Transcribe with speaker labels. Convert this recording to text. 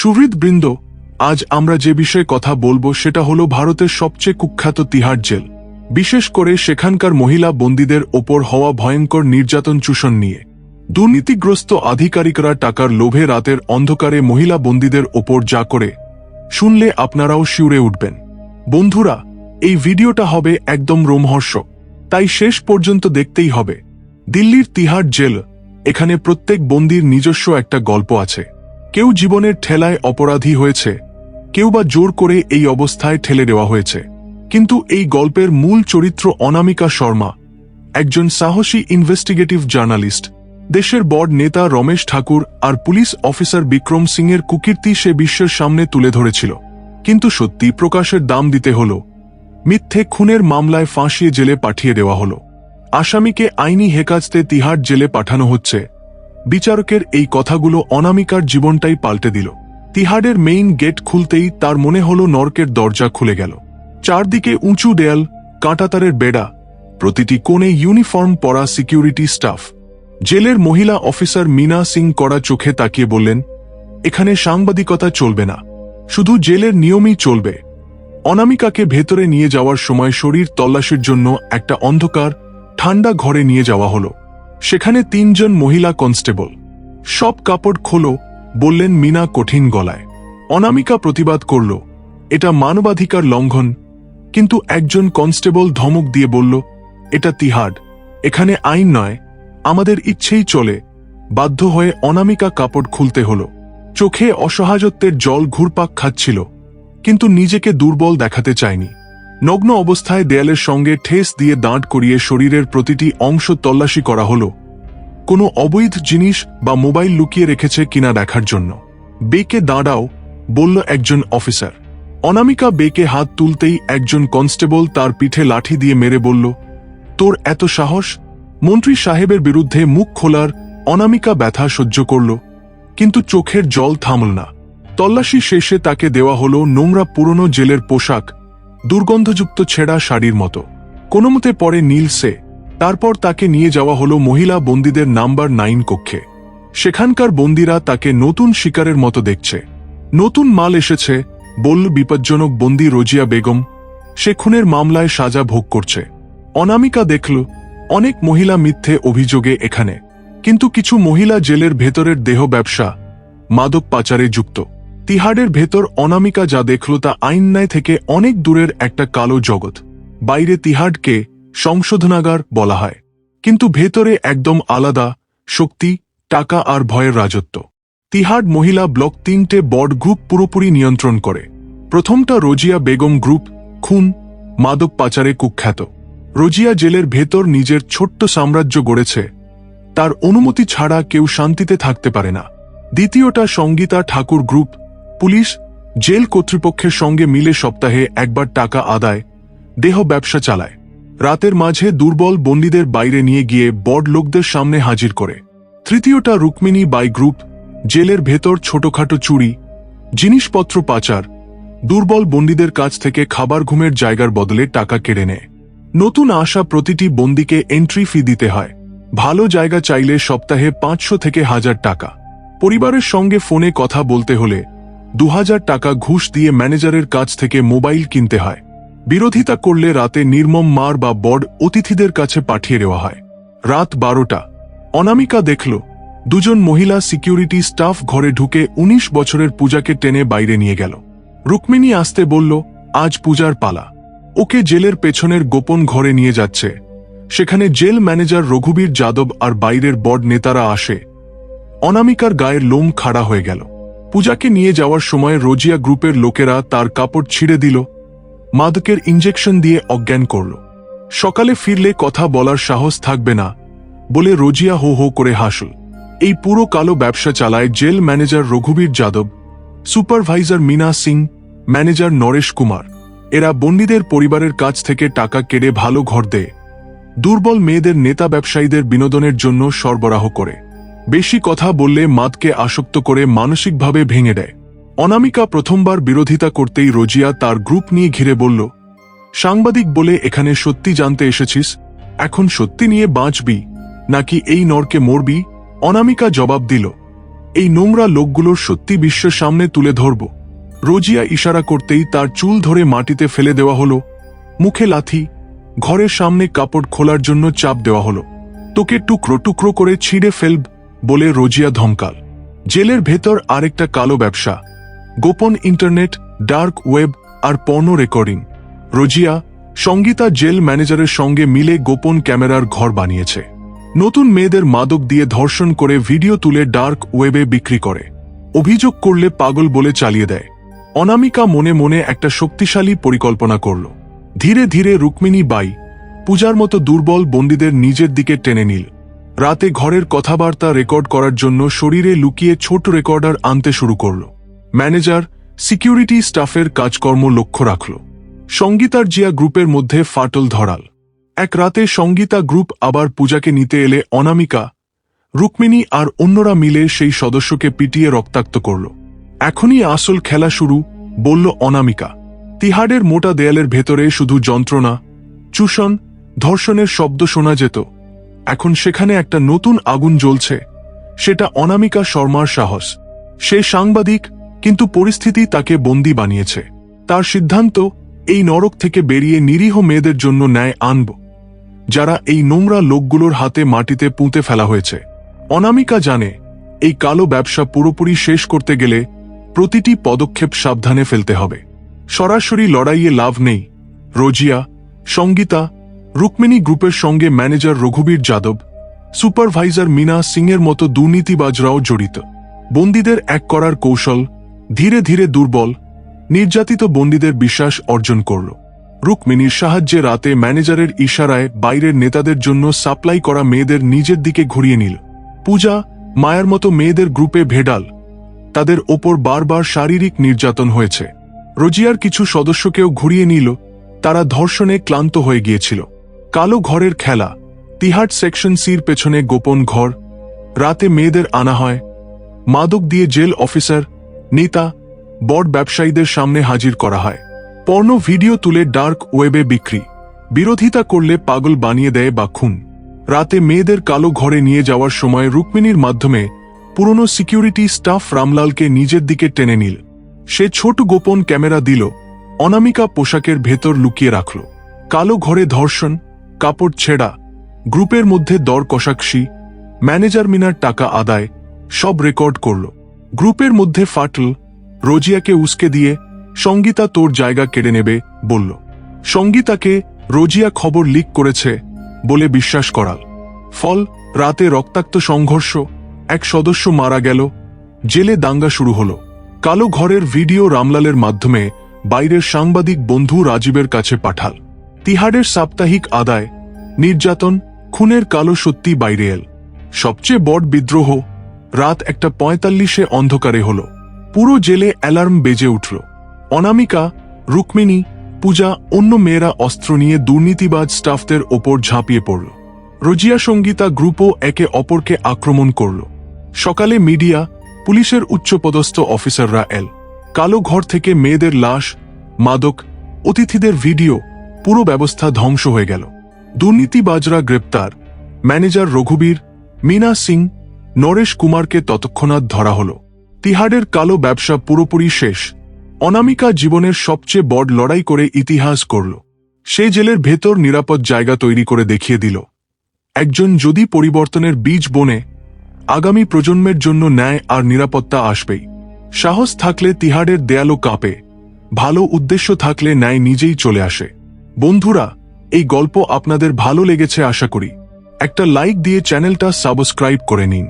Speaker 1: সুহৃদবৃন্দ, আজ আমরা যে বিষয়ে কথা বলবো সেটা হলো ভারতের সবচেয়ে কুখ্যাত তিহাড় জেল, বিশেষ করে সেখানকার মহিলা বন্দীদের ওপর হওয়া ভয়ঙ্কর নির্যাতন চূষণ নিয়ে। দুর্নীতিগ্রস্ত আধিকারিকরা টাকার লোভে রাতের অন্ধকারে মহিলা বন্দীদের ওপর যা করে, শুনলে আপনারাও শিউরে উঠবেন। বন্ধুরা, এই ভিডিওটা হবে একদম রোমহর্ষক, তাই শেষ পর্যন্ত দেখতেই হবে। দিল্লির তিহাড় জেল, এখানে প্রত্যেক বন্দীর নিজস্ব একটা গল্প আছে। কেউ জীবনের ঠেলায় অপরাধী হয়েছে, কেউ বা জোর করে এই অবস্থায় ঠেলে দেওয়া হয়েছে। কিন্তু এই গল্পের মূল চরিত্র অনামিকা শর্মা, একজন সাহসী ইনভেস্টিগেটিভ জার্নালিস্ট। দেশের বড় নেতা রমেশ ঠাকুর আর পুলিশ অফিসার বিক্রম সিংয়ের কুকীর্তি সে বিশ্বের সামনে তুলে ধরেছিল। কিন্তু সত্যি প্রকাশের দাম দিতে হল। মিথ্যে খুনের মামলায় ফাঁসিয়ে জেলে পাঠিয়ে দেওয়া হল। আসামিকে আইনি হেফাজতে তিহাড় জেলে পাঠানো হচ্ছে। বিচারকের এই কথাগুলো অনামিকার জীবনটাই পাল্টে দিল। তিহাড়ের মেইন গেট খুলতেই তার মনে হল নরকের দরজা খুলে গেল। চারদিকে উঁচু দেয়াল, কাঁটাতারের বেড়া, প্রতিটি কোণে ইউনিফর্ম পরা সিকিউরিটি স্টাফ। জেলের মহিলা অফিসার মীনা সিং কড়া চোখে তাকিয়ে বললেন, এখানে সাংবাদিকতা চলবে না, শুধু জেলের নিয়মই চলবে। অনামিকাকে ভেতরে নিয়ে যাওয়ার সময় শরীর তল্লাশির জন্য একটা অন্ধকার, ঠান্ডা ঘরে নিয়ে যাওয়া হলো। সেখানে 3 জন মহিলা কনস্টেবল। সব কাপড় খোলো, বললেন মীনা কঠিন গলায়। অনামিকা প্রতিবাদ করল, এটা মানবাধিকার লঙ্ঘন। কিন্তু একজন কনস্টেবল ধমক দিয়ে বলল, এটা তিহাড়, এখানে আইন নয়, আমাদের ইচ্ছেই চলে। বাধ্য হয়ে অনামিকা কাপড় খুলতে হল। চোখে অসহায়ত্বের জল ঘুরপাক খাচ্ছিল, কিন্তু নিজেকে দুর্বল দেখাতে চায়নি। নগ্ন অবস্থায় দেয়ালের সঙ্গে ঠেস দিয়ে দাঁড় করিয়ে শরীরের প্রতিটি অংশ তল্লাশি করা হল, কোনো অবৈধ জিনিস বা মোবাইল লুকিয়ে রেখেছে কিনা দেখার জন্য। বেকে দাঁড়াও, বলল একজন অফিসার। অনামিকা বেকে হাত তুলতেই একজন কনস্টেবল তার পিঠে লাঠি দিয়ে মেরে বলল, তোর এত সাহস! মন্ত্রী সাহেবের বিরুদ্ধে মুখ খোলার। অনামিকা ব্যথা সহ্য করল, কিন্তু চোখের জল থামল না। তল্লাশি শেষে তাকে দেওয়া হল নোংরা পুরনো জেলের পোশাক, দুর্গন্ধযুক্ত ছেঁড়া শাড়ির মতো। কোনোমতে পরে নীলসে। তারপর তাকে নিয়ে যাওয়া হল মহিলা বন্দীদের নাম্বার 9 কক্ষে। সেখানকার বন্দীরা তাকে নতুন শিকারের মতো দেখছে। নতুন মাল এসেছে, বলল বিপজ্জনক বন্দী রোজিয়া বেগম। সে খুনের মামলায় সাজা ভোগ করছে। অনামিকা দেখল, অনেক মহিলা মিথ্যে অভিযোগে এখানে, কিন্তু কিছু মহিলা জেলের ভেতরের দেহ ব্যবসা, মাদক পাচারে যুক্ত। তিহাড়ের ভেতর অনামিকা যা দেখল তা আইন ন্যায় থেকে অনেক দূরের একটা কালো জগৎ। বাইরে তিহাড়কে সংশোধনাগার বলা হয়, কিন্তু ভেতরে একদম আলাদা, শক্তি, টাকা আর ভয়ের রাজত্ব। তিহাড় মহিলা ব্লক 3টে বড় গ্রুপ পুরোপুরি নিয়ন্ত্রণ করে। প্রথমটা রোজিয়া বেগম গ্রুপ, খুন, মাদক পাচারে কুখ্যাত। রোজিয়া জেলের ভেতর নিজের ছোট্ট সাম্রাজ্য গড়েছে, তার অনুমতি ছাড়া কেউ শান্তিতে থাকতে পারে না। দ্বিতীয়টা সঙ্গীতা ঠাকুর গ্রুপ, পুলিশ, জেল কর্তৃপক্ষের সঙ্গে মিলে সপ্তাহে একবার টাকা আদায়, দেহ ব্যবসা চালায়। রাতের মাঝে দুর্বল বন্দীদের বাইরে নিয়ে গিয়ে বড় লোকদের সামনে হাজির করে। তৃতীয়টা রুক্মিণী বাই গ্রুপ, জেলের ভেতর ছোটখাটো চুরি, জিনিসপত্র পাচার, দুর্বল বন্দীদের কাছ থেকে খাবার ঘুমের জায়গার বদলে টাকা কেড়ে নেয়। নতুন আসা প্রতিটি বন্দীকে এন্ট্রি ফি দিতে হয়। ভালো জায়গা চাইলে সপ্তাহে 500 থেকে 1000 টাকা। পরিবারের সঙ্গে ফোনে কথা বলতে হলে 2000 টাকা ঘুষ দিয়ে ম্যানেজারের কাছ থেকে মোবাইল কিনতে হয়। বিরোধিতা করলে রাতে নির্মম মার বা বড় অতিথিদের কাছে পাঠিয়ে দেওয়া হয়। রাত 12টা। অনামিকা দেখল, 2 জন মহিলা সিকিউরিটি স্টাফ ঘরে ঢুকে 19 বছরের পূজাকে টেনে বাইরে নিয়ে গেল। রুক্মিণী আসতে বলল, আজ পূজার পালা। ওকে জেলের পেছনের গোপন ঘরে নিয়ে যাচ্ছে। সেখানে জেল ম্যানেজার রঘুবীর যাদব আর বাইরের বড় নেতারা আসে। অনামিকার গায়ের লোম খাড়া হয়ে গেল। পূজাকে নিয়ে যাওয়ার সময় রোজিয়া গ্রুপের লোকেরা তার কাপড় ছিঁড়ে দিল, মাদকের ইঞ্জেকশন দিয়ে অজ্ঞান করল। সকালে ফিরলে কথা বলার সাহস থাকবে না, বলে রোজিয়া হো হো করে হাসল। এই পুরো কালো ব্যবসা চালায় জেল ম্যানেজার রঘুবীর যাদব, সুপারভাইজার মীনা সিং, ম্যানেজার নরেশ কুমার। এরা বন্দীদের পরিবারের কাছ থেকে টাকা কেড়ে ভালো ঘর দেয়। দুর্বল মেয়েদের নেতা ব্যবসায়ীদের বিনোদনের জন্য সরবরাহ করে। বেশি কথা বললে মাদকে আসক্ত করে মানসিকভাবে ভেঙে দেয়। অনামিকা প্রথমবার বিরোধিতা করতেই রোজিয়া তার গ্রুপ নিয়ে ঘিরে বলল, সাংবাদিক বলে এখানে সত্যি জানতে এসেছিস? এখন সত্যি নিয়ে বাঁচবি নাকি এই নরকে মরবি? অনামিকা জবাব দিল, এই নোংরা লোকগুলোর সত্যি বিশ্বের সামনে তুলে ধরব। রোজিয়া ইশারা করতেই তার চুল ধরে মাটিতে ফেলে দেওয়া হলো, মুখে লাথি, ঘরের সামনে কাপড় খোলার জন্য চাপ দেওয়া হলো। তোকে টুকরো টুকরো করে ছিঁড়ে ফেলব বলে রোজিয়া ধমকাল। জেলের ভেতর আরেকটা কালো ব্যবসা, গোপন ইন্টারনেট, ডার্ক ওয়েব আর porn recording. Rosea, Sangeeta jail ম্যানেজারের সঙ্গে মিলে গোপন ক্যামেরার ঘর বানিয়েছে। নতুন মেয়েদের মাদক দিয়ে ধর্ষণ করে ভিডিও তুলে ডার্ক ওয়েবে বিক্রি করে। অভিযোগ করলে পাগল বলে চালিয়ে দেয়। অনামিকা মনে মনে একটা শক্তিশালী পরিকল্পনা করল। ধীরে ধীরে রুক্মিণী বাই, পূজার মতো দুর্বল বন্দীদের নিজের দিকে টেনে নিল। রাতে ঘরের কথাবার্তা রেকর্ড করার জন্য শরীরে লুকিয়ে ছোট রেকর্ডার আনতে শুরু করল। ম্যানেজার, সিকিউরিটি স্টাফের কাজকর্ম লক্ষ্য রাখল। সঙ্গীতার জিয়া গ্রুপের মধ্যে ফাটল ধরাল। এক রাতে সঙ্গীতা গ্রুপ আবার পূজাকে নিতে এলে অনামিকা, রুক্মিণী আর অন্যরা মিলে সেই সদস্যকে পিটিয়ে রক্তাক্ত করল। এখনই আসল খেলা শুরু, বলল অনামিকা। তিহাড়ের মোটা দেয়ালের ভেতরে শুধু যন্ত্রণা, চূষণ, ধর্ষণের শব্দ শোনা যেত। এখন সেখানে একটা নতুন আগুন জ্বলছে। সেটা অনামিকা শর্মার সাহস। সে সাংবাদিক, কিন্তু পরিস্থিতি তাকে বন্দী বানিয়েছে। তার সিদ্ধান্ত, এই নরক থেকে বেরিয়ে নিরীহ মেয়েদের জন্য ন্যায় আনব, যারা এই নোংরা লোকগুলোর হাতে মাটিতে পুঁতে ফেলা হয়েছে। অনামিকা জানে, এই কালো ব্যবসা পুরোপুরি শেষ করতে গেলে প্রতিটি পদক্ষেপ সাবধানে ফেলতে হবে। সরাসরি লড়াইয়ে লাভ নেই। রোজিয়া, সঙ্গীতা, রুক্মিণী গ্রুপের সঙ্গে ম্যানেজার রঘুবীর যাদব, সুপারভাইজার মিনা সিংয়ের মতো দুর্নীতিবাজরাও জড়িত। বন্দীদের এক করার কৌশল ধীরে ধীরে দুর্বল, নির্যাতিত বন্দীদের বিশ্বাস অর্জন করল। রুক্মিণীর সাহায্যে রাতে ম্যানেজারের ইশারায় বাইরের নেতাদের জন্য সাপ্লাই করা মেয়েদের নিজের দিকে ঘুরিয়ে নিল। পূজা, মায়ার মতো মেয়েদের গ্রুপে ভেডাল, তাদের ওপর বারবার শারীরিক নির্যাতন হয়েছে। রোজিয়ার কিছু সদস্যকেও ঘুরিয়ে নিল, তারা ধর্ষণে ক্লান্ত হয়ে গিয়েছিল। কালো ঘরের খেলা, তিহাট সেকশন সির পেছনে গোপন ঘর, রাতে মেয়েদের আনা হয়, মাদক দিয়ে জেল অফিসার, নেতা, বড় ব্যবসায়ীদের সামনে হাজির করা হয়। পর্ণ ভিডিও তুলে ডার্ক ওয়েবে বিক্রি, বিরোধিতা করলে পাগল বানিয়ে দেয় বা খুন। রাতে মেয়েদের কালো ঘরে নিয়ে যাওয়ার সময় রুক্মিণীর মাধ্যমে পুরনো সিকিউরিটি স্টাফ রামলালকে নিজের দিকে টেনে নিল। সে ছোট গোপন ক্যামেরা দিল, অনামিকা পোশাকের ভেতর লুকিয়ে রাখল। কালো ঘরে ধর্ষণ, কাপড় ছেঁড়া, গ্রুপের মধ্যে দর কষাকষি, ম্যানেজার মিনার টাকা আদায়, সব রেকর্ড করল। গ্রুপের মধ্যে ফাটল, রোজিয়াকে উস্কে দিয়ে সঙ্গীতা তোর জায়গা কেড়ে নেবে বলল। সঙ্গীতাকে রোজিয়া খবর লিক করেছে বলে বিশ্বাস করাল। ফল, রাতে রক্তাক্ত সংঘর্ষ, এক সদস্য মারা গেল, জেলে দাঙ্গা শুরু হল। কালো ঘরের ভিডিও রামলালের মাধ্যমে বাইরের সাংবাদিক বন্ধু রাজীবের কাছে পাঠাল। তিহাড়ের সাপ্তাহিক আদায়, নির্যাতন, খুনের কালো সত্যি বাইরে এল। সবচেয়ে বড় বিদ্রোহ রাত 1:45 অন্ধকারে হল। পুরো জেলে অ্যালার্ম বেজে উঠল। অনামিকা, রুক্মিণী, পূজা, অন্য মেয়েরা অস্ত্র নিয়ে দুর্নীতিবাজ স্টাফদের ওপর ঝাঁপিয়ে পড়ল। রোজিয়া সঙ্গীতা গ্রুপও একে অপরকে আক্রমণ করল। সকালে মিডিয়া, পুলিশের উচ্চপদস্থ অফিসাররা এল। কালো ঘর থেকে মেয়েদের লাশ, মাদক, অতিথিদের ভিডিও, পুরো ব্যবস্থা ধ্বংস হয়ে গেল। দুর্নীতিবাজরা গ্রেপ্তার। ম্যানেজার রঘুবীর, মিনা সিং, নরেশ কুমারকে তৎক্ষণাৎ ধরা হল। তিহাড়ের কালো ব্যবসা পুরোপুরি শেষ। অনামিকা জীবনের সবচেয়ে বড় লড়াই করে ইতিহাস করল। সে জেলের ভেতর নিরাপদ জায়গা তৈরি করে দেখিয়ে দিল, একজন যদি পরিবর্তনের বীজ বোনে, আগামী প্রজন্মের জন্য ন্যায় আর নিরাপত্তা আসবেই। সাহস থাকলে তিহাড়ের দেয়ালও কাঁপে, ভালো উদ্দেশ্য থাকলে ন্যায় নিজেই চলে আসে। বন্ধুরা, এই গল্প আপনাদের ভালো লেগেছে আশা করি। একটা লাইক দিয়ে চ্যানেলটা সাবস্ক্রাইব করে নিন।